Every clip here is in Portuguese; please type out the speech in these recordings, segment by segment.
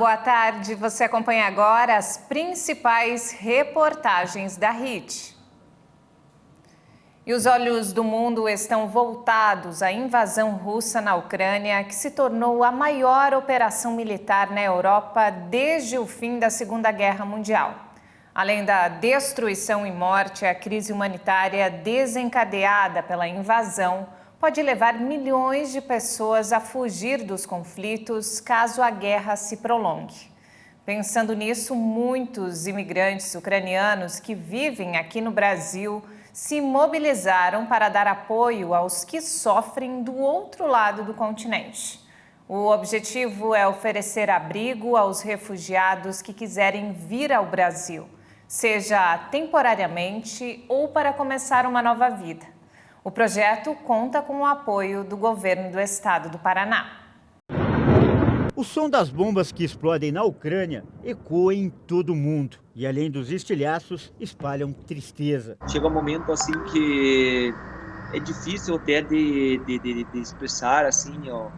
boa tarde. Você acompanha agora as principais reportagens da RIT. E os olhos do mundo estão voltados à invasão russa na Ucrânia, que se tornou a maior operação militar na Europa desde o fim da Segunda Guerra Mundial. Além da destruição e morte, a crise humanitária desencadeada pela invasão pode levar milhões de pessoas a fugir dos conflitos caso a guerra se prolongue. Pensando nisso, muitos imigrantes ucranianos que vivem aqui no Brasil se mobilizaram para dar apoio aos que sofrem do outro lado do continente. O objetivo é oferecer abrigo aos refugiados que quiserem vir ao Brasil, seja temporariamente ou para começar uma nova vida. O projeto conta com o apoio do governo do estado do Paraná. O som das bombas que explodem na Ucrânia ecoa em todo o mundo e, além dos estilhaços, espalham tristeza. Chega um momento assim que é difícil até de expressar, assim, ó.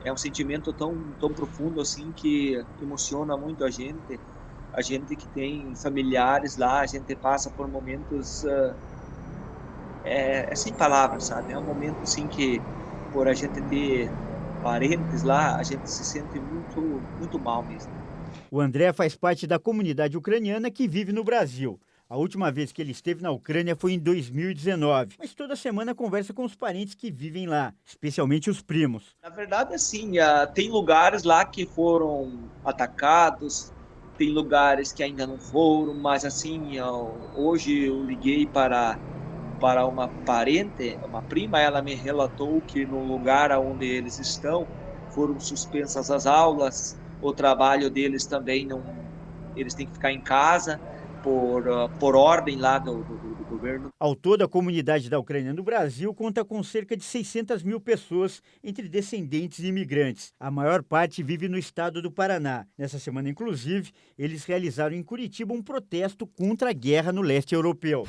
É um sentimento tão profundo assim que emociona muito a gente. A gente que tem familiares lá, a gente passa por momentos sem palavras, sabe? É um momento assim que, por a gente ter parentes lá, a gente se sente muito mal mesmo. O André faz parte da comunidade ucraniana que vive no Brasil. A última vez que ele esteve na Ucrânia foi em 2019, mas toda semana conversa com os parentes que vivem lá, especialmente os primos. Na verdade, assim, tem lugares lá que foram atacados, tem lugares que ainda não foram, mas assim, hoje eu liguei para uma parente, uma prima, ela me relatou que no lugar onde eles estão foram suspensas as aulas, o trabalho deles também não, eles têm que ficar em casa por ordem lá do governo. Ao todo, a comunidade da Ucrânia no Brasil conta com cerca de 600 mil pessoas entre descendentes e imigrantes. A maior parte vive no estado do Paraná. Nessa semana, inclusive, eles realizaram em Curitiba um protesto contra a guerra no leste europeu.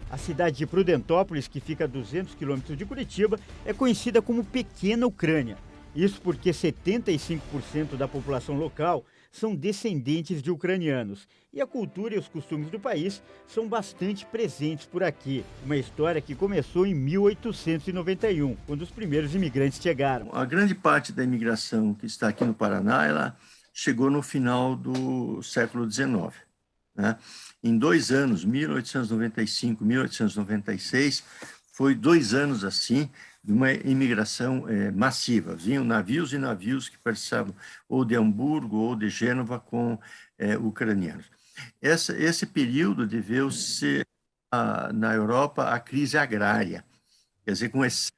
A cidade de Prudentópolis, que fica a 200 quilômetros de Curitiba, é conhecida como Pequena Ucrânia. Isso porque 75% da população local são descendentes de ucranianos. E a cultura e os costumes do país são bastante presentes por aqui. Uma história que começou em 1891, quando os primeiros imigrantes chegaram. A grande parte da imigração que está aqui no Paraná, ela chegou no final do século XIX, né? Em 2 anos, 1895 e 1896, foi 2 anos assim, de uma imigração massiva. Vinham navios e navios que passavam ou de Hamburgo ou de Gênova com ucranianos. Esse período deveu-se, na Europa, à crise agrária, quer dizer, com excesso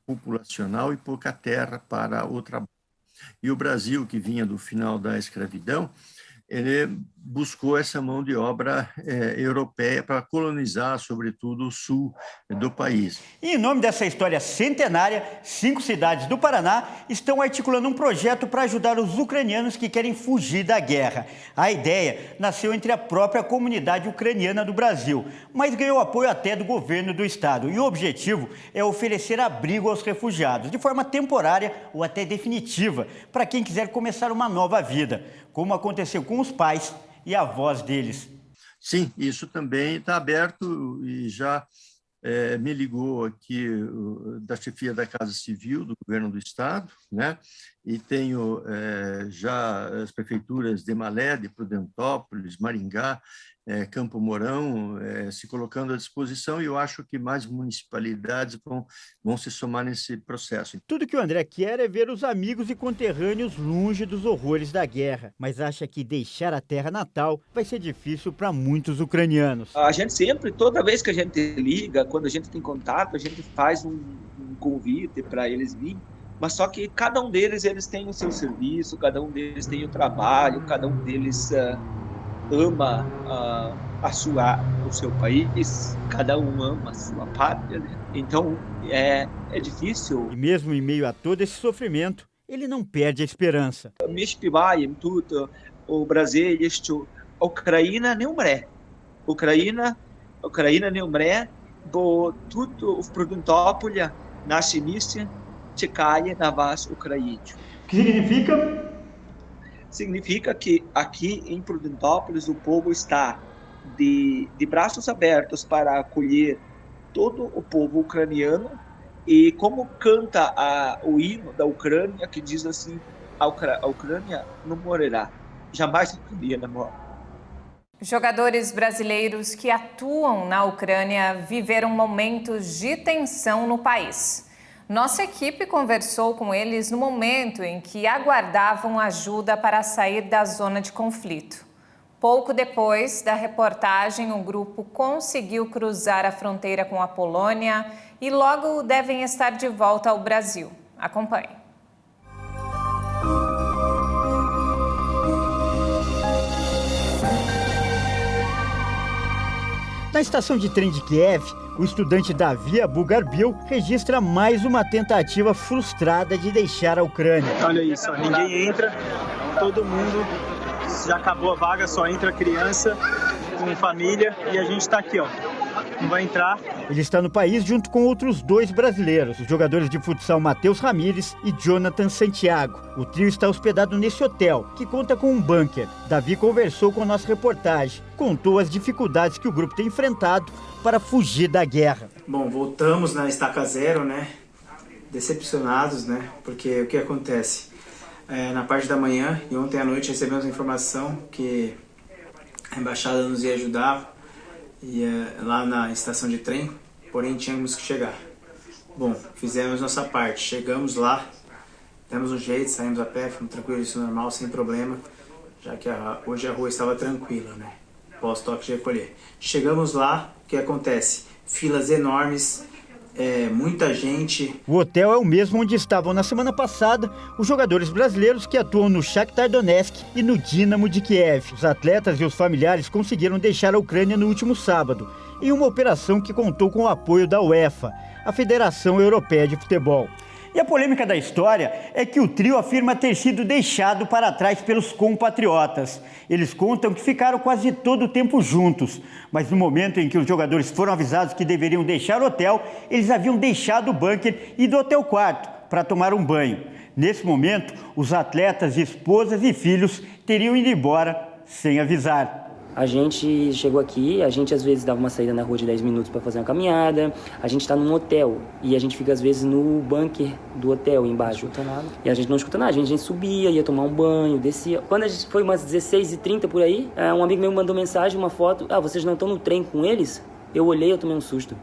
populacional e pouca terra para o trabalho. E o Brasil, que vinha do final da escravidão, ele buscou essa mão de obra europeia para colonizar, sobretudo, o sul do país. E em nome dessa história centenária, 5 cidades do Paraná estão articulando um projeto para ajudar os ucranianos que querem fugir da guerra. A ideia nasceu entre a própria comunidade ucraniana do Brasil, mas ganhou apoio até do governo do estado. E o objetivo é oferecer abrigo aos refugiados, de forma temporária ou até definitiva, para quem quiser começar uma nova vida, como aconteceu com os pais e avós deles. Sim, isso também está aberto e já me ligou aqui da chefia da Casa Civil do Governo do Estado, né? E tenho já as prefeituras de Malé, de Prudentópolis, Maringá, Campo Mourão, se colocando à disposição, e eu acho que mais municipalidades vão se somar nesse processo. Tudo que o André quer é ver os amigos e conterrâneos longe dos horrores da guerra, mas acha que deixar a terra natal vai ser difícil para muitos ucranianos. A gente sempre, toda vez que a gente liga, quando a gente tem contato, a gente faz um convite para eles virem, mas só que cada um deles, eles têm o seu serviço, cada um deles tem o trabalho, cada um deles ama o seu país, cada um ama a sua pátria, né? Então é difícil. E mesmo em meio a todo esse sofrimento, ele não perde a esperança. Ми співаємо тут у Бразилії, що Україна не умре. Україна не умре, бо тут в Прудентополі наші місті Chekaya na vas Ucrânia. O que significa? Significa que aqui em Prudentópolis o povo está de braços abertos para acolher todo o povo ucraniano, e como canta o hino da Ucrânia, que diz assim: a Ucrânia não morrerá, jamais a Ucrânia morre. Jogadores brasileiros que atuam na Ucrânia viveram momentos de tensão no país. Nossa equipe conversou com eles no momento em que aguardavam ajuda para sair da zona de conflito. Pouco depois da reportagem, o grupo conseguiu cruzar a fronteira com a Polônia e logo devem estar de volta ao Brasil. Acompanhe. Na estação de trem de Kiev, o estudante Davi Abugarbil registra mais uma tentativa frustrada de deixar a Ucrânia. Olha isso, ninguém entra, todo mundo, já acabou a vaga, só entra criança com família e a gente está aqui, ó. Não vai entrar. Ele está no país junto com outros 2 brasileiros, os jogadores de futsal Matheus Ramires e Jonathan Santiago. O trio está hospedado nesse hotel, que conta com um bunker. Davi conversou com a nossa reportagem, contou as dificuldades que o grupo tem enfrentado para fugir da guerra. Bom, voltamos na estaca zero, né? Decepcionados, né? Porque o que acontece? Na parte da manhã e ontem à noite recebemos a informação que a embaixada nos ia ajudar lá na estação de trem, porém tínhamos que chegar. Bom, fizemos nossa parte, chegamos lá, demos um jeito, saímos a pé, fomos tranquilos, isso normal, sem problema, já que hoje a rua estava tranquila, né? Pós-toque de recolher. Chegamos lá, o que acontece? Filas enormes, muita gente. O hotel é o mesmo onde estavam na semana passada os jogadores brasileiros que atuam no Shakhtar Donetsk e no Dínamo de Kiev. Os atletas e os familiares conseguiram deixar a Ucrânia no último sábado, em uma operação que contou com o apoio da UEFA, a Federação Europeia de Futebol. E a polêmica da história é que o trio afirma ter sido deixado para trás pelos compatriotas. Eles contam que ficaram quase todo o tempo juntos, mas no momento em que os jogadores foram avisados que deveriam deixar o hotel, eles haviam deixado o bunker e do hotel quarto para tomar um banho. Nesse momento, os atletas, esposas e filhos teriam ido embora sem avisar. A gente chegou aqui, a gente às vezes dava uma saída na rua de 10 minutos para fazer uma caminhada, a gente está num hotel e a gente fica às vezes no bunker do hotel embaixo. Não escuta nada. E a gente não escuta nada, a gente subia, ia tomar um banho, descia. Quando a gente foi umas 16h30 por aí, um amigo meu mandou mensagem, uma foto, vocês não estão no trem com eles? Eu olhei, eu tomei um susto.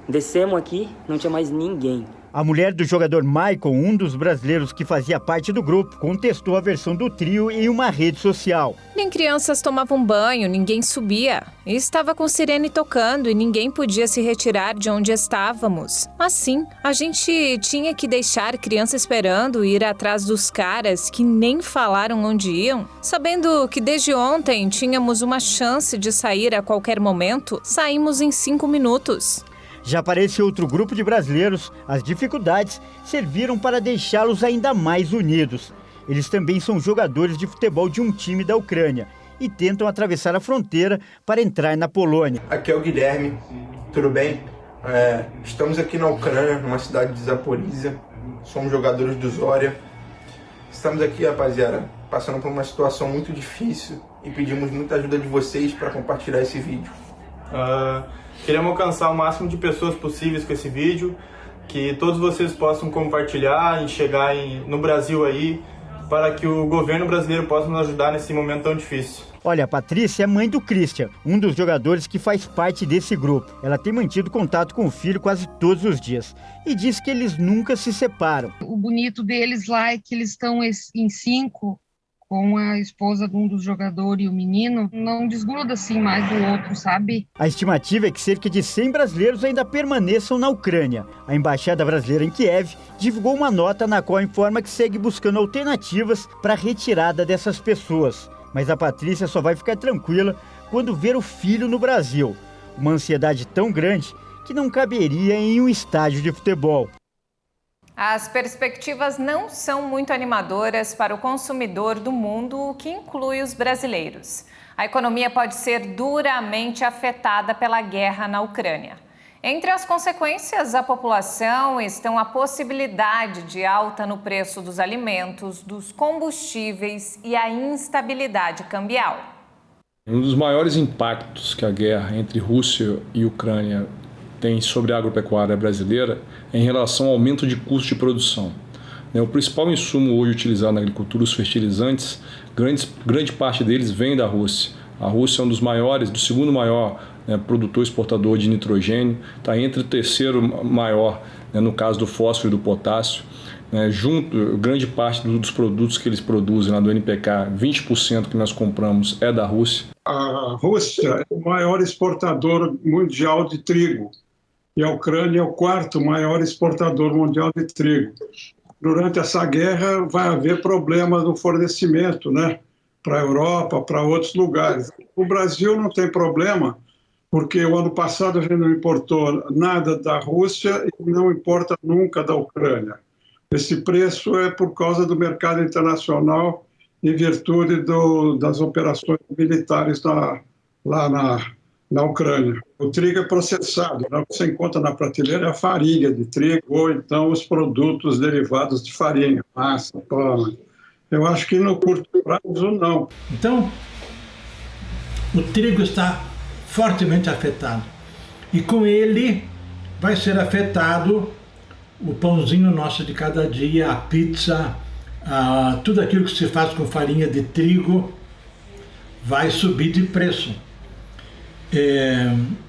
Descemos aqui, não tinha mais ninguém. A mulher do jogador Michael, um dos brasileiros que fazia parte do grupo, contestou a versão do trio em uma rede social. Nem crianças tomavam banho, ninguém subia. Estava com sirene tocando e ninguém podia se retirar de onde estávamos. Assim, a gente tinha que deixar criança esperando e ir atrás dos caras que nem falaram onde iam. Sabendo que desde ontem tínhamos uma chance de sair a qualquer momento, saímos em 5 minutos. Já para esse outro grupo de brasileiros, as dificuldades serviram para deixá-los ainda mais unidos. Eles também são jogadores de futebol de um time da Ucrânia e tentam atravessar a fronteira para entrar na Polônia. Aqui é o Guilherme, tudo bem? Estamos aqui na Ucrânia, numa cidade de Zaporizhia, somos jogadores do Zorya. Estamos aqui, rapaziada, passando por uma situação muito difícil e pedimos muita ajuda de vocês para compartilhar esse vídeo. Queremos alcançar o máximo de pessoas possíveis com esse vídeo, que todos vocês possam compartilhar e chegar no Brasil aí, para que o governo brasileiro possa nos ajudar nesse momento tão difícil. Olha, a Patrícia é mãe do Christian, um dos jogadores que faz parte desse grupo. Ela tem mantido contato com o filho quase todos os dias e diz que eles nunca se separam. O bonito deles lá é que eles estão em 5, com a esposa de um dos jogadores e o menino, não desgruda assim mais do outro, sabe? A estimativa é que cerca de 100 brasileiros ainda permaneçam na Ucrânia. A Embaixada Brasileira em Kiev divulgou uma nota na qual informa que segue buscando alternativas para a retirada dessas pessoas. Mas a Patrícia só vai ficar tranquila quando ver o filho no Brasil. Uma ansiedade tão grande que não caberia em um estádio de futebol. As perspectivas não são muito animadoras para o consumidor do mundo, o que inclui os brasileiros. A economia pode ser duramente afetada pela guerra na Ucrânia. Entre as consequências à população estão a possibilidade de alta no preço dos alimentos, dos combustíveis e a instabilidade cambial. Um dos maiores impactos que a guerra entre Rússia e Ucrânia tem sobre a agropecuária brasileira é em relação ao aumento de custo de produção. O principal insumo hoje utilizado na agricultura, os fertilizantes, grande parte deles vem da Rússia. A Rússia é um dos maiores, do segundo maior produtor exportador de nitrogênio, está entre o terceiro maior, no caso do fósforo e do potássio. Grande parte dos produtos que eles produzem lá do NPK, 20% que nós compramos é da Rússia. A Rússia é o maior exportador mundial de trigo e a Ucrânia é o quarto maior exportador mundial de trigo. Durante essa guerra vai haver problemas no fornecimento, para a Europa, para outros lugares. O Brasil não tem problema, porque o ano passado a gente não importou nada da Rússia e não importa nunca da Ucrânia. Esse preço é por causa do mercado internacional em virtude das operações militares lá na Ucrânia. O trigo é processado, você encontra na prateleira a farinha de trigo ou então os produtos derivados de farinha, massa, pão. Eu acho que no curto prazo não. Então, o trigo está fortemente afetado e com ele vai ser afetado o pãozinho nosso de cada dia, a pizza, tudo aquilo que se faz com farinha de trigo vai subir de preço.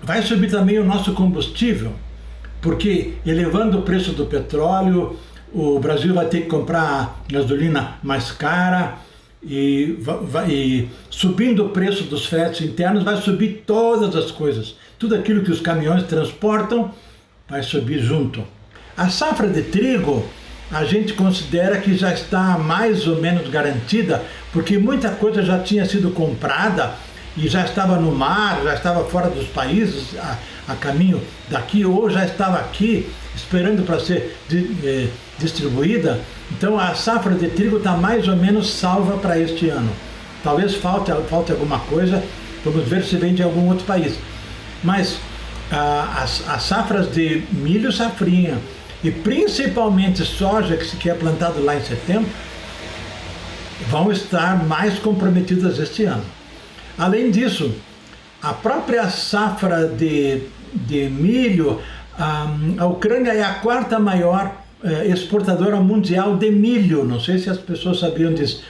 Vai subir também o nosso combustível, porque elevando o preço do petróleo, o Brasil vai ter que comprar gasolina mais cara e subindo o preço dos fretes internos vai subir todas as coisas. Tudo aquilo que os caminhões transportam vai subir junto. A safra de trigo a gente considera que já está mais ou menos garantida, porque muita coisa já tinha sido comprada e já estava no mar, já estava fora dos países, a caminho daqui, ou já estava aqui, esperando para ser distribuída. Então a safra de trigo está mais ou menos salva para este ano. Talvez falte alguma coisa, vamos ver se vem de algum outro país. Mas as safras de milho, safrinha, e principalmente soja, que é plantado lá em setembro, vão estar mais comprometidas este ano. Além disso, a própria safra de milho, a Ucrânia é a quarta maior exportadora mundial de milho. Não sei se as pessoas sabiam disso.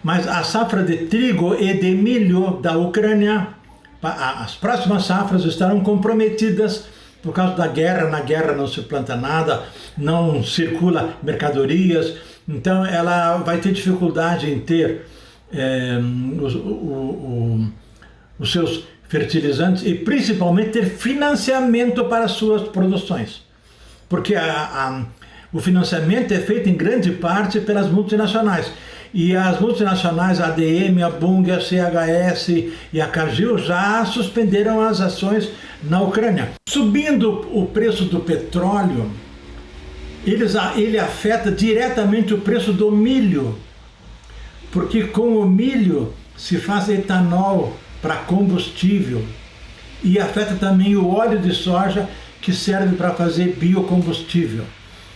Mas a safra de trigo e de milho da Ucrânia, as próximas safras estarão comprometidas por causa da guerra. Na guerra não se planta nada, não circula mercadorias, então ela vai ter dificuldade em ter os seus fertilizantes e principalmente ter financiamento para as suas produções, porque o financiamento é feito em grande parte pelas multinacionais, e as multinacionais, a ADM, a Bunge, a CHS e a Cargill já suspenderam as ações na Ucrânia. Subindo o preço do petróleo, ele afeta diretamente o preço do milho, porque com o milho se faz etanol para combustível e afeta também o óleo de soja, que serve para fazer biocombustível.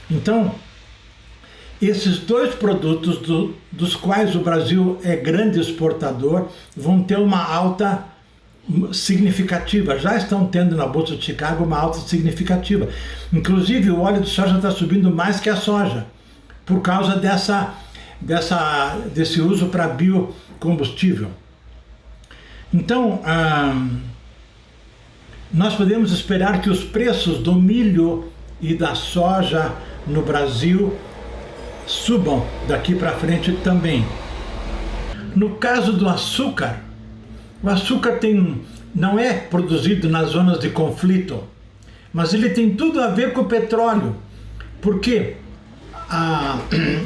Então, esses dois produtos dos quais o Brasil é grande exportador vão ter uma alta significativa. Já estão tendo na Bolsa de Chicago uma alta significativa. Inclusive o óleo de soja está subindo mais que a soja, por causa desse uso para biocombustível. Então, nós podemos esperar que os preços do milho e da soja no Brasil subam daqui para frente também. No caso do açúcar, o açúcar não é produzido nas zonas de conflito, mas ele tem tudo a ver com o petróleo, porque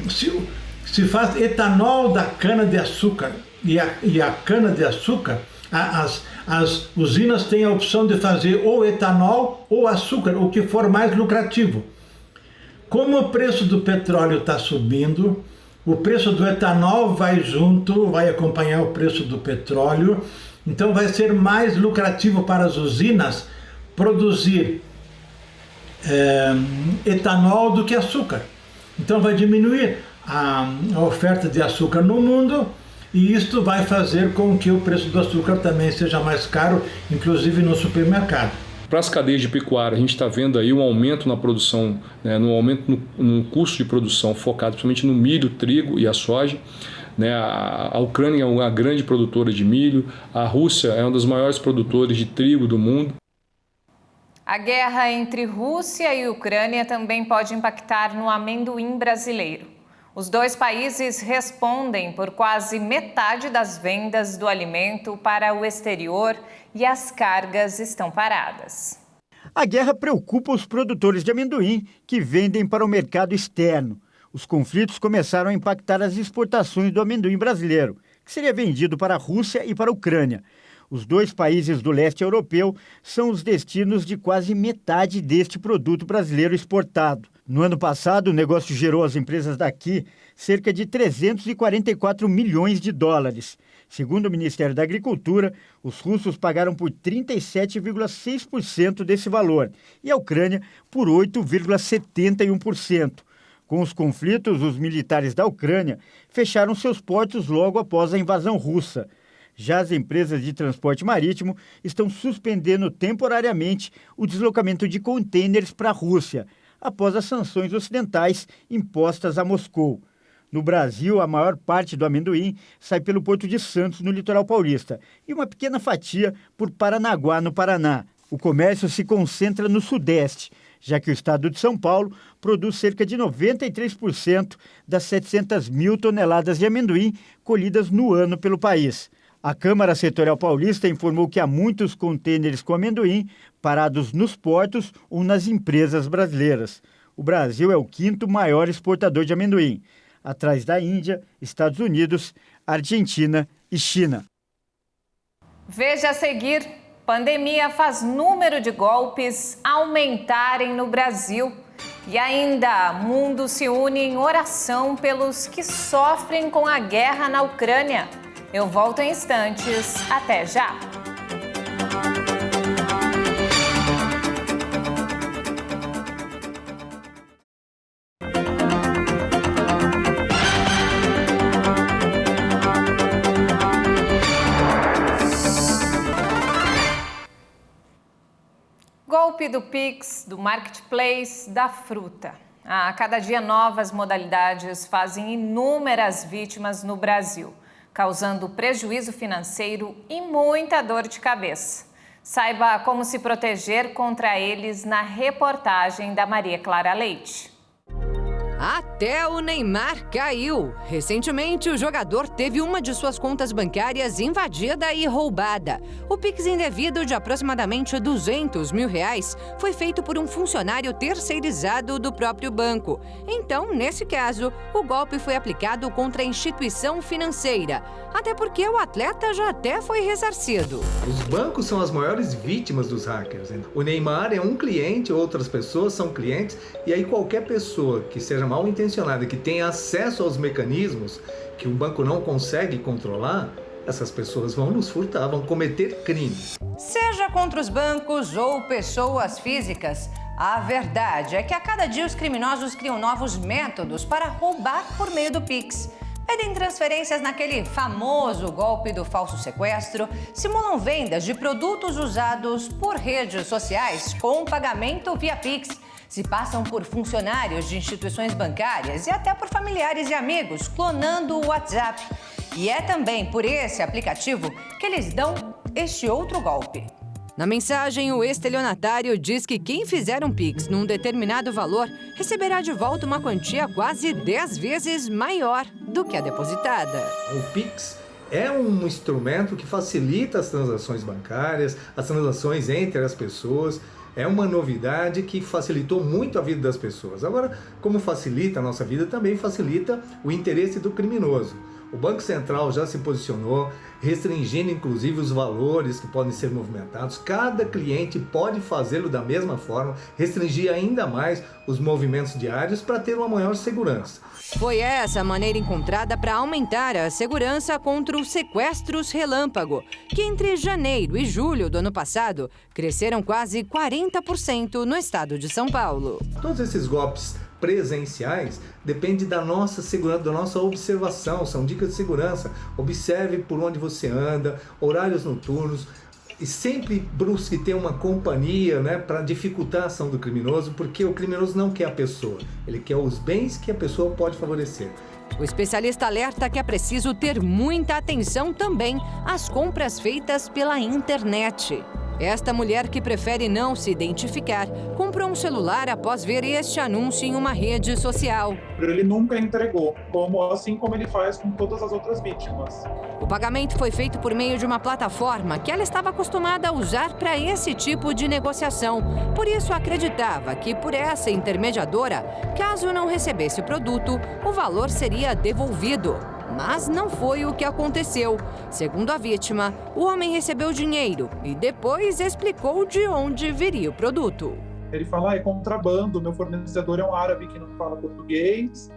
se faz etanol da cana-de-açúcar, e a cana-de-açúcar, as usinas têm a opção de fazer ou etanol ou açúcar, o que for mais lucrativo. Como o preço do petróleo está subindo, o preço do etanol vai junto, vai acompanhar o preço do petróleo, então vai ser mais lucrativo para as usinas produzir etanol do que açúcar. Então vai diminuir a oferta de açúcar no mundo e isto vai fazer com que o preço do açúcar também seja mais caro, inclusive no supermercado. Para as cadeias de pecuária, a gente está vendo aí um aumento na produção, né, um aumento no custo de produção, focado principalmente no milho, trigo e a soja. Né, a Ucrânia é uma grande produtora de milho, a Rússia é um dos maiores produtores de trigo do mundo. A guerra entre Rússia e Ucrânia também pode impactar no amendoim brasileiro. Os dois países respondem por quase metade das vendas do alimento para o exterior e as cargas estão paradas. A guerra preocupa os produtores de amendoim que vendem para o mercado externo. Os conflitos começaram a impactar as exportações do amendoim brasileiro, que seria vendido para a Rússia e para a Ucrânia. Os dois países do leste europeu são os destinos de quase metade deste produto brasileiro exportado. No ano passado, o negócio gerou às empresas daqui cerca de 344 milhões de dólares. Segundo o Ministério da Agricultura, os russos pagaram por 37,6% desse valor e a Ucrânia por 8,71%. Com os conflitos, os militares da Ucrânia fecharam seus portos logo após a invasão russa. Já as empresas de transporte marítimo estão suspendendo temporariamente o deslocamento de contêineres para a Rússia, após as sanções ocidentais impostas a Moscou. No Brasil, a maior parte do amendoim sai pelo Porto de Santos, no litoral paulista, e uma pequena fatia por Paranaguá, no Paraná. O comércio se concentra no Sudeste, já que o estado de São Paulo produz cerca de 93% das 700 mil toneladas de amendoim colhidas no ano pelo país. A Câmara Setorial Paulista informou que há muitos contêineres com amendoim parados nos portos ou nas empresas brasileiras. O Brasil é o quinto maior exportador de amendoim, atrás da Índia, Estados Unidos, Argentina e China. Veja a seguir: pandemia faz número de golpes aumentarem no Brasil. E ainda, mundo se une em oração pelos que sofrem com a guerra na Ucrânia. Eu volto em instantes. Até já! Golpe do Pix, do Marketplace, da fruta. A cada dia, novas modalidades fazem inúmeras vítimas no Brasil, causando prejuízo financeiro e muita dor de cabeça. Saiba como se proteger contra eles na reportagem da Maria Clara Leite. Até o Neymar caiu. Recentemente, o jogador teve uma de suas contas bancárias invadida e roubada. O Pix indevido de aproximadamente R$200 mil foi feito por um funcionário terceirizado do próprio banco. Então, nesse caso, o golpe foi aplicado contra a instituição financeira. Até porque o atleta já até foi ressarcido. Os bancos são as maiores vítimas dos hackers. O Neymar é um cliente, outras pessoas são clientes, e aí qualquer pessoa que seja mal intencionada, que tenha acesso aos mecanismos que o banco não consegue controlar, essas pessoas vão nos furtar, vão cometer crime. Seja contra os bancos ou pessoas físicas, a verdade é que a cada dia os criminosos criam novos métodos para roubar por meio do Pix. Pedem transferências naquele famoso golpe do falso sequestro, simulam vendas de produtos usados por redes sociais com pagamento via Pix, se passam por funcionários de instituições bancárias e até por familiares e amigos, clonando o WhatsApp. E é também por esse aplicativo que eles dão este outro golpe. Na mensagem, o estelionatário diz que quem fizer um Pix num determinado valor receberá de volta uma quantia quase 10 vezes maior do que a depositada. O Pix é um instrumento que facilita as transações bancárias, as transações entre as pessoas. É uma novidade que facilitou muito a vida das pessoas. Agora, como facilita a nossa vida, também facilita o interesse do criminoso. O Banco Central já se posicionou, restringindo inclusive os valores que podem ser movimentados. Cada cliente pode fazê-lo da mesma forma, restringir ainda mais os movimentos diários para ter uma maior segurança. Foi essa a maneira encontrada para aumentar a segurança contra os sequestros relâmpago, que entre janeiro e julho do ano passado cresceram quase 40% no estado de São Paulo. Todos esses golpes presenciais dependem da nossa segurança, da nossa observação, são dicas de segurança. Observe por onde você anda, horários noturnos, e sempre busque ter uma companhia, né, para dificultar a ação do criminoso, porque o criminoso não quer a pessoa, ele quer os bens que a pessoa pode favorecer. O especialista alerta que é preciso ter muita atenção também às compras feitas pela internet. Esta mulher, que prefere não se identificar, comprou um celular após ver este anúncio em uma rede social. Ele nunca entregou, assim como ele faz com todas as outras vítimas. O pagamento foi feito por meio de uma plataforma que ela estava acostumada a usar para esse tipo de negociação. Por isso, acreditava que por essa intermediadora, caso não recebesse o produto, o valor seria devolvido. Mas não foi o que aconteceu. Segundo a vítima, o homem recebeu dinheiro e depois explicou de onde viria o produto. Ele fala, é contrabando, meu fornecedor é um árabe que não fala português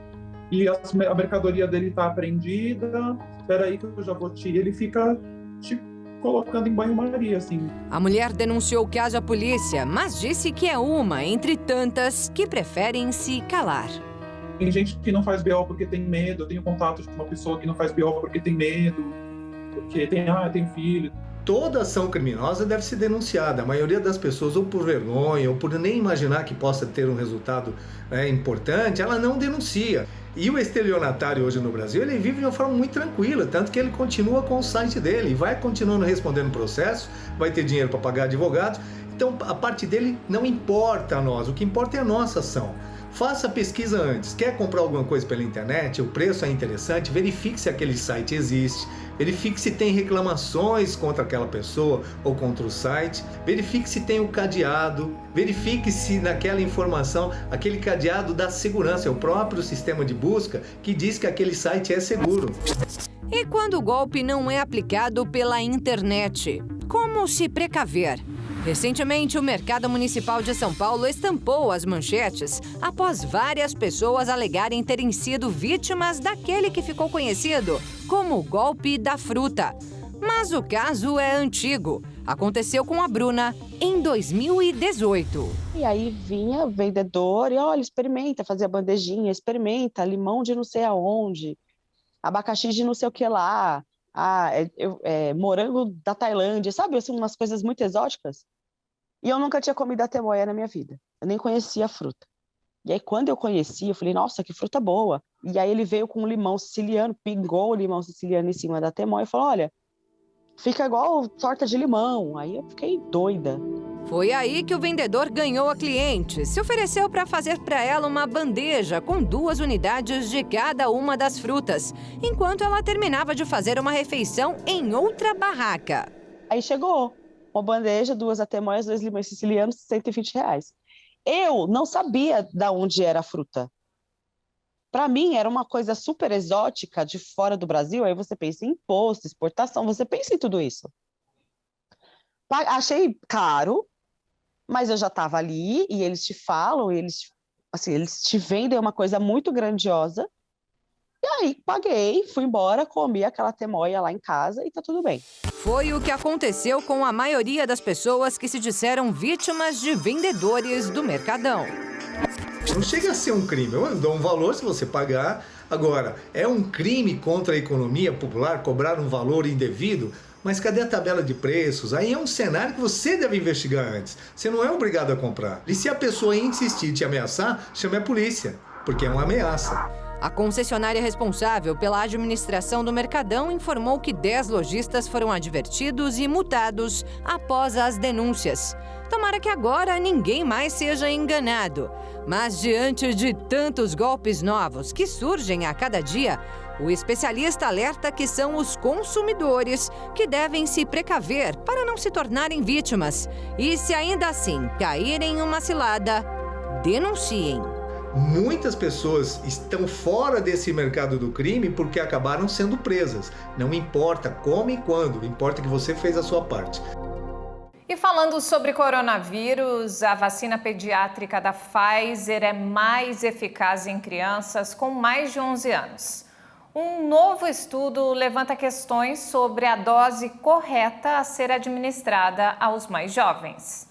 e a mercadoria dele está apreendida, espera aí que eu já vou te... Ele fica te colocando em banho-maria, assim. A mulher denunciou o caso à polícia, mas disse que é uma entre tantas que preferem se calar. Tem gente que não faz BO porque tem medo. Eu tenho contato de uma pessoa que não faz BO porque tem medo, porque tem filho. Toda ação criminosa deve ser denunciada. A maioria das pessoas, ou por vergonha, ou por nem imaginar que possa ter um resultado importante, ela não denuncia. E o estelionatário hoje no Brasil, ele vive de uma forma muito tranquila, tanto que ele continua com o site dele, vai continuando respondendo processo, vai ter dinheiro para pagar advogados. Então, a parte dele não importa a nós, o que importa é a nossa ação. Faça a pesquisa antes. Quer comprar alguma coisa pela internet? O preço é interessante? Verifique se aquele site existe. Verifique se tem reclamações contra aquela pessoa ou contra o site. Verifique se tem o cadeado. Verifique se naquela informação, aquele cadeado dá segurança. É o próprio sistema de busca que diz que aquele site é seguro. E quando o golpe não é aplicado pela internet? Como se precaver? Recentemente, o Mercado Municipal de São Paulo estampou as manchetes após várias pessoas alegarem terem sido vítimas daquele que ficou conhecido como o golpe da fruta. Mas o caso é antigo. Aconteceu com a Bruna em 2018. E aí vinha o vendedor e, olha, experimenta fazer a bandejinha, experimenta limão de não sei aonde, abacaxi de não sei o que lá. Morango da Tailândia, sabe? Assim, umas coisas muito exóticas. E eu nunca tinha comido atemoia na minha vida. Eu nem conhecia a fruta. E aí, quando eu conheci, eu falei, nossa, que fruta boa. E aí ele veio com um limão siciliano, pingou o limão siciliano em cima da atemoia e falou, olha, fica igual torta de limão. Aí eu fiquei doida. Foi aí que o vendedor ganhou a cliente. Se ofereceu para fazer para ela uma bandeja com 2 unidades de cada uma das frutas, enquanto ela terminava de fazer uma refeição em outra barraca. Aí chegou uma bandeja, 2 atemoias, 2 limões sicilianos, R$120. Eu não sabia de onde era a fruta. Para mim, era uma coisa super exótica de fora do Brasil. Aí você pensa em imposto, exportação, você pensa em tudo isso. Achei caro, mas eu já estava ali e eles te falam, eles te vendem uma coisa muito grandiosa. E aí paguei, fui embora, comi aquela temoia lá em casa e tá tudo bem. Foi o que aconteceu com a maioria das pessoas que se disseram vítimas de vendedores do Mercadão. Não chega a ser um crime, eu dou um valor se você pagar. Agora, é um crime contra a economia popular cobrar um valor indevido? Mas cadê a tabela de preços? Aí é um cenário que você deve investigar antes. Você não é obrigado a comprar. E se a pessoa insistir e te ameaçar, chame a polícia, porque é uma ameaça. A concessionária responsável pela administração do Mercadão informou que 10 lojistas foram advertidos e multados após as denúncias. Tomara que agora ninguém mais seja enganado. Mas diante de tantos golpes novos que surgem a cada dia, o especialista alerta que são os consumidores que devem se precaver para não se tornarem vítimas. E se ainda assim caírem em uma cilada, denunciem. Muitas pessoas estão fora desse mercado do crime porque acabaram sendo presas. Não importa como e quando, importa que você fez a sua parte. E falando sobre coronavírus, a vacina pediátrica da Pfizer é mais eficaz em crianças com mais de 11 anos. Um novo estudo levanta questões sobre a dose correta a ser administrada aos mais jovens.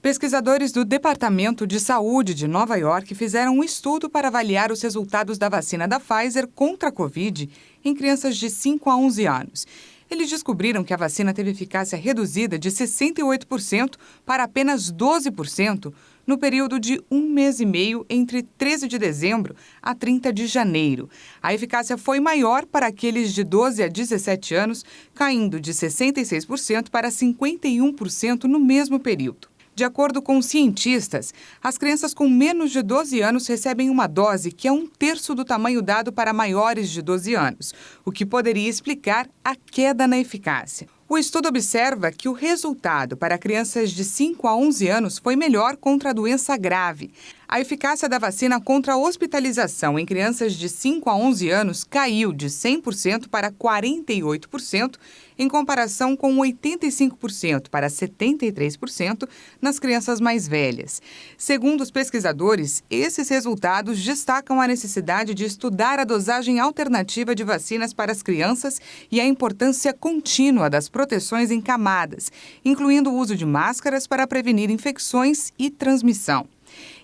Pesquisadores do Departamento de Saúde de Nova York fizeram um estudo para avaliar os resultados da vacina da Pfizer contra a Covid em crianças de 5 a 11 anos. Eles descobriram que a vacina teve eficácia reduzida de 68% para apenas 12% no período de 1 mês e meio entre 13 de dezembro a 30 de janeiro. A eficácia foi maior para aqueles de 12 a 17 anos, caindo de 66% para 51% no mesmo período. De acordo com cientistas, as crianças com menos de 12 anos recebem uma dose que é 1/3 do tamanho dado para maiores de 12 anos, o que poderia explicar a queda na eficácia. O estudo observa que o resultado para crianças de 5 a 11 anos foi melhor contra a doença grave. A eficácia da vacina contra a hospitalização em crianças de 5 a 11 anos caiu de 100% para 48%, em comparação com 85% para 73% nas crianças mais velhas. Segundo os pesquisadores, esses resultados destacam a necessidade de estudar a dosagem alternativa de vacinas para as crianças e a importância contínua das proteções em camadas, incluindo o uso de máscaras para prevenir infecções e transmissão.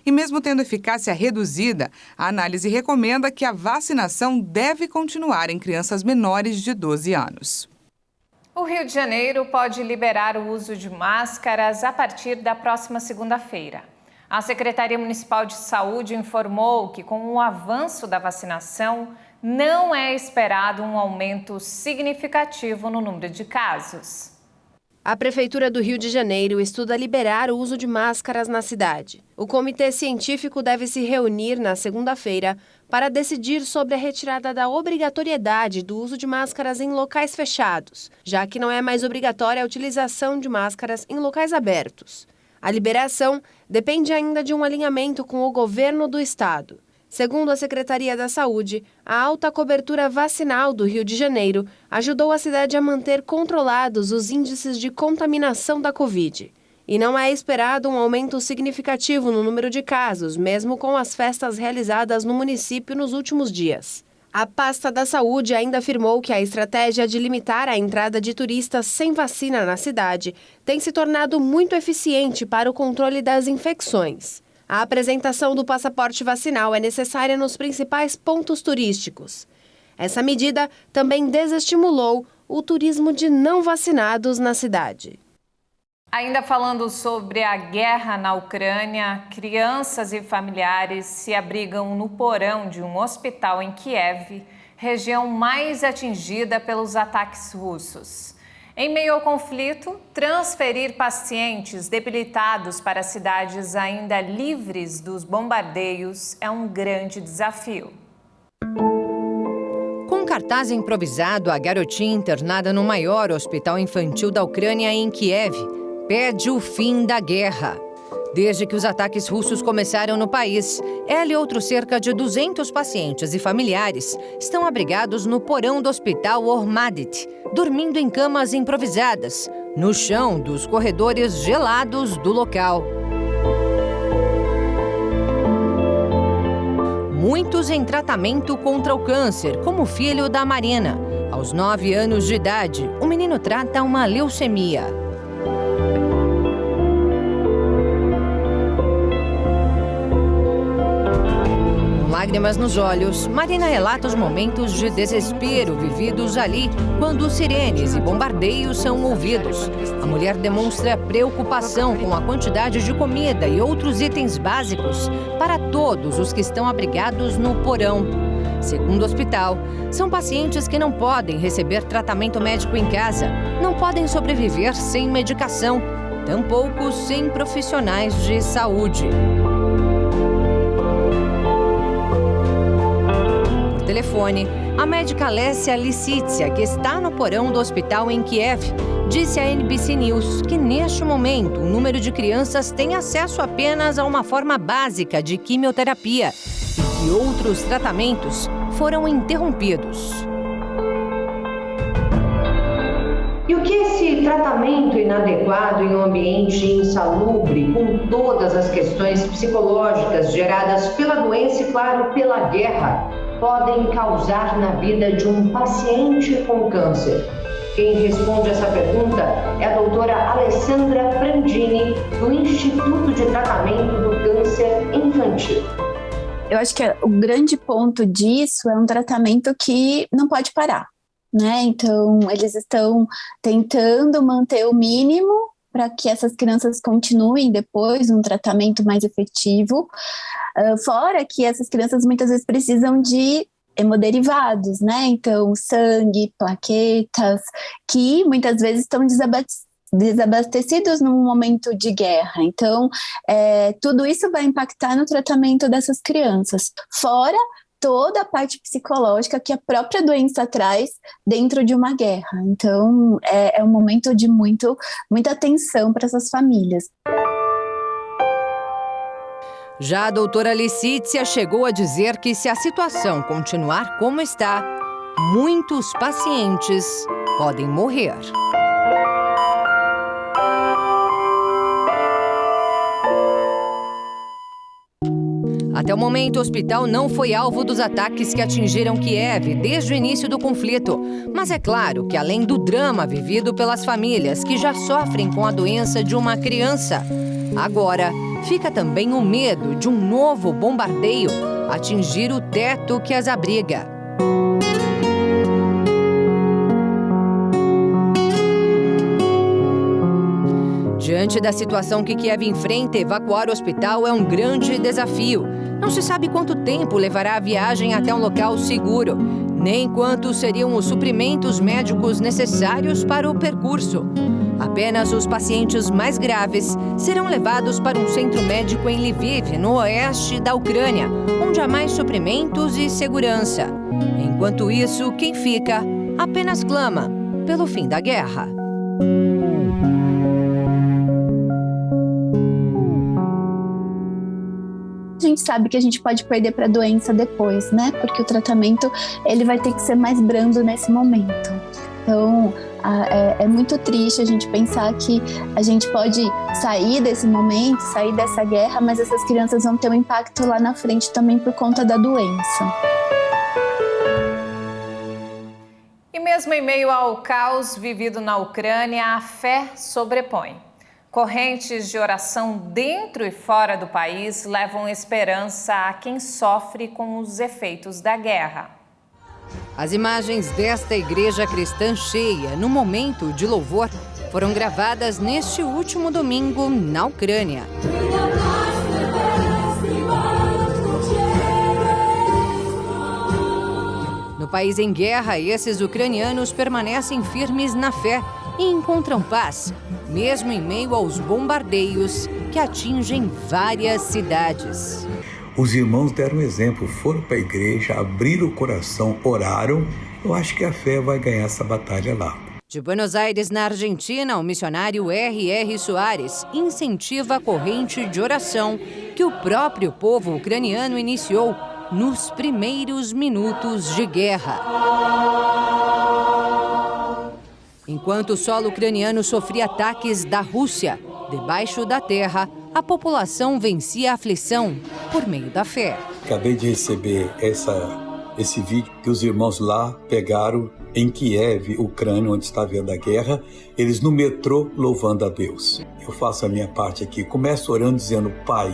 E mesmo tendo eficácia reduzida, a análise recomenda que a vacinação deve continuar em crianças menores de 12 anos. O Rio de Janeiro pode liberar o uso de máscaras a partir da próxima segunda-feira. A Secretaria Municipal de Saúde informou que, com o avanço da vacinação, não é esperado um aumento significativo no número de casos. A Prefeitura do Rio de Janeiro estuda liberar o uso de máscaras na cidade. O comitê científico deve se reunir na segunda-feira para decidir sobre a retirada da obrigatoriedade do uso de máscaras em locais fechados, já que não é mais obrigatória a utilização de máscaras em locais abertos. A liberação depende ainda de um alinhamento com o governo do estado. Segundo a Secretaria da Saúde, a alta cobertura vacinal do Rio de Janeiro ajudou a cidade a manter controlados os índices de contaminação da Covid. E não é esperado um aumento significativo no número de casos, mesmo com as festas realizadas no município nos últimos dias. A pasta da Saúde ainda afirmou que a estratégia de limitar a entrada de turistas sem vacina na cidade tem se tornado muito eficiente para o controle das infecções. A apresentação do passaporte vacinal é necessária nos principais pontos turísticos. Essa medida também desestimulou o turismo de não vacinados na cidade. Ainda falando sobre a guerra na Ucrânia, crianças e familiares se abrigam no porão de um hospital em Kiev, região mais atingida pelos ataques russos. Em meio ao conflito, transferir pacientes debilitados para cidades ainda livres dos bombardeios é um grande desafio. Com cartaz improvisado, a garotinha internada no maior hospital infantil da Ucrânia, em Kiev, pede o fim da guerra. Desde que os ataques russos começaram no país, ela e outros cerca de 200 pacientes e familiares estão abrigados no porão do hospital Ormadit, dormindo em camas improvisadas, no chão dos corredores gelados do local. Muitos em tratamento contra o câncer, como o filho da Marina. Aos 9 anos de idade, o menino trata uma leucemia. Lágrimas nos olhos, Marina relata os momentos de desespero vividos ali quando sirenes e bombardeios são ouvidos. A mulher demonstra preocupação com a quantidade de comida e outros itens básicos para todos os que estão abrigados no porão. Segundo o hospital, são pacientes que não podem receber tratamento médico em casa, não podem sobreviver sem medicação, tampouco sem profissionais de saúde. Telefone, A médica Lécia Lissitsia, que está no porão do hospital em Kiev, disse à NBC News que, neste momento, o número de crianças tem acesso apenas a uma forma básica de quimioterapia e que outros tratamentos foram interrompidos. E o que esse tratamento inadequado em um ambiente insalubre, com todas as questões psicológicas geradas pela doença e, claro, pela guerra, podem causar na vida de um paciente com câncer? Quem responde essa pergunta é a doutora Alessandra Prandini, do Instituto de Tratamento do Câncer Infantil. Eu acho que o grande ponto disso é um tratamento que não pode parar, né? Então, eles estão tentando manter o mínimo para que essas crianças continuem depois um tratamento mais efetivo, fora que essas crianças muitas vezes precisam de hemoderivados, né? Então, sangue, plaquetas, que muitas vezes estão desabastecidos num momento de guerra. Então, tudo isso vai impactar no tratamento dessas crianças. Fora toda a parte psicológica que a própria doença traz dentro de uma guerra. Então, é um momento de muita atenção para essas famílias. Já a doutora Lissitsia chegou a dizer que, se a situação continuar como está, muitos pacientes podem morrer. Até o momento, o hospital não foi alvo dos ataques que atingiram Kiev desde o início do conflito. Mas é claro que, além do drama vivido pelas famílias que já sofrem com a doença de uma criança, agora fica também o medo de um novo bombardeio atingir o teto que as abriga. Diante da situação que Kiev enfrenta, evacuar o hospital é um grande desafio. Não se sabe quanto tempo levará a viagem até um local seguro, nem quantos seriam os suprimentos médicos necessários para o percurso. Apenas os pacientes mais graves serão levados para um centro médico em Lviv, no oeste da Ucrânia, onde há mais suprimentos e segurança. Enquanto isso, quem fica apenas clama pelo fim da guerra. A gente sabe que a gente pode perder para a doença depois, né? Porque o tratamento ele vai ter que ser mais brando nesse momento. Então, é muito triste a gente pensar que a gente pode sair desse momento, sair dessa guerra, mas essas crianças vão ter um impacto lá na frente também por conta da doença. E mesmo em meio ao caos vivido na Ucrânia, a fé sobrepõe. Correntes de oração dentro e fora do país levam esperança a quem sofre com os efeitos da guerra. As imagens desta igreja cristã cheia, no momento de louvor, foram gravadas neste último domingo na Ucrânia. No país em guerra, esses ucranianos permanecem firmes na fé e encontram paz, mesmo em meio aos bombardeios que atingem várias cidades. Os irmãos deram exemplo, foram para a igreja, abriram o coração, oraram. Eu acho que a fé vai ganhar essa batalha lá. De Buenos Aires, na Argentina, o missionário R.R. Soares incentiva a corrente de oração que o próprio povo ucraniano iniciou nos primeiros minutos de guerra. Enquanto o solo ucraniano sofria ataques da Rússia, debaixo da terra, a população vencia a aflição por meio da fé. Acabei de receber esse vídeo que os irmãos lá pegaram em Kiev, Ucrânia, onde está havendo a guerra, eles no metrô louvando a Deus. Eu faço a minha parte aqui, começo orando dizendo: Pai,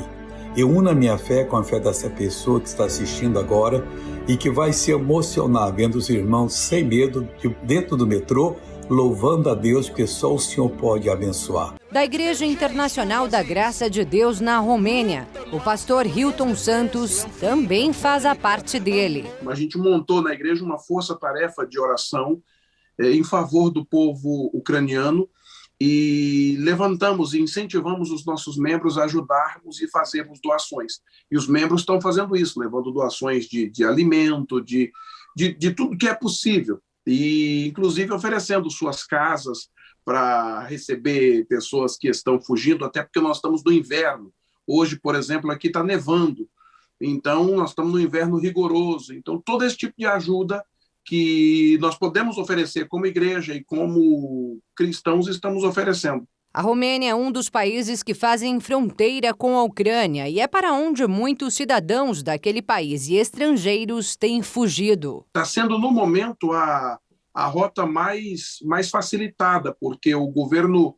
eu uno a minha fé com a fé dessa pessoa que está assistindo agora e que vai se emocionar vendo os irmãos sem medo dentro do metrô, louvando a Deus, porque só o Senhor pode abençoar. Da Igreja Internacional da Graça de Deus na Romênia, o pastor Hilton Santos também faz a parte dele. A gente montou na igreja uma força-tarefa de oração em favor do povo ucraniano e levantamos e incentivamos os nossos membros a ajudarmos e fazermos doações. E os membros estão fazendo isso, levando doações de alimento, de de tudo que é possível, e inclusive oferecendo suas casas para receber pessoas que estão fugindo, até porque nós estamos no inverno. Hoje, por exemplo, aqui está nevando, então nós estamos no inverno rigoroso. Então, todo esse tipo de ajuda que nós podemos oferecer como igreja e como cristãos, estamos oferecendo. A Romênia é um dos países que fazem fronteira com a Ucrânia e é para onde muitos cidadãos daquele país e estrangeiros têm fugido. Está sendo, no momento, a rota mais facilitada, porque o governo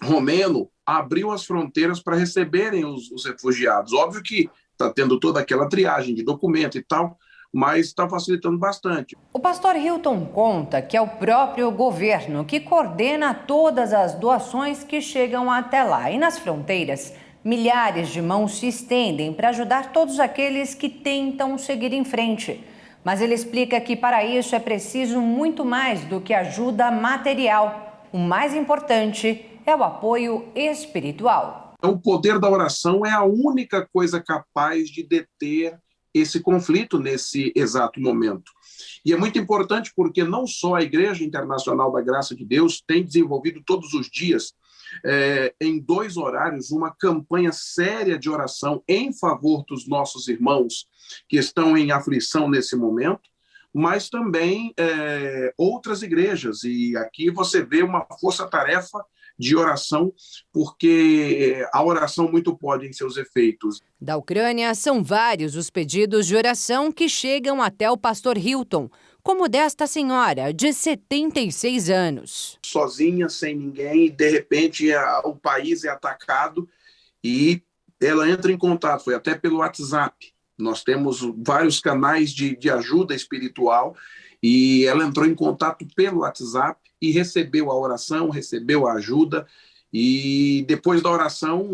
romeno abriu as fronteiras para receberem os refugiados. Óbvio que está tendo toda aquela triagem de documento e tal, mas está facilitando bastante. O pastor Hilton conta que é o próprio governo que coordena todas as doações que chegam até lá. E nas fronteiras, milhares de mãos se estendem para ajudar todos aqueles que tentam seguir em frente. Mas ele explica que para isso é preciso muito mais do que ajuda material. O mais importante é o apoio espiritual. O poder da oração é a única coisa capaz de deter esse conflito nesse exato momento. E é muito importante porque não só a Igreja Internacional da Graça de Deus tem desenvolvido todos os dias, em 2 horários, uma campanha séria de oração em favor dos nossos irmãos que estão em aflição nesse momento, mas também outras igrejas. E aqui você vê uma força-tarefa de oração, porque a oração muito pode em seus efeitos. Da Ucrânia, são vários os pedidos de oração que chegam até o pastor Hilton, como desta senhora, de 76 anos. Sozinha, sem ninguém, e de repente o país é atacado e ela entra em contato, foi até pelo WhatsApp. Nós temos vários canais de ajuda espiritual e ela entrou em contato pelo WhatsApp e recebeu a oração, recebeu a ajuda e depois da oração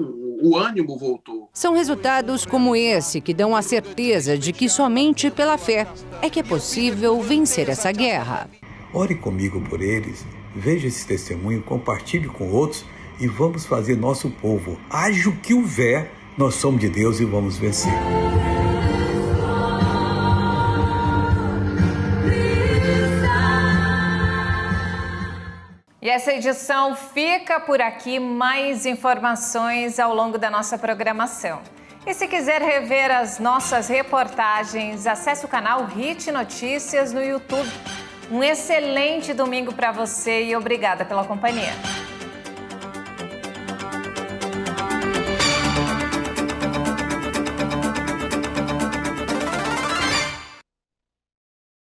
o ânimo voltou. São resultados como esse que dão a certeza de que somente pela fé é que é possível vencer essa guerra. Ore comigo por eles, veja esse testemunho, compartilhe com outros e vamos fazer nosso povo. Haja o que houver, nós somos de Deus e vamos vencer. E essa edição fica por aqui. Mais informações ao longo da nossa programação. E se quiser rever as nossas reportagens, acesse o canal HIT Notícias no YouTube. Um excelente domingo para você e obrigada pela companhia.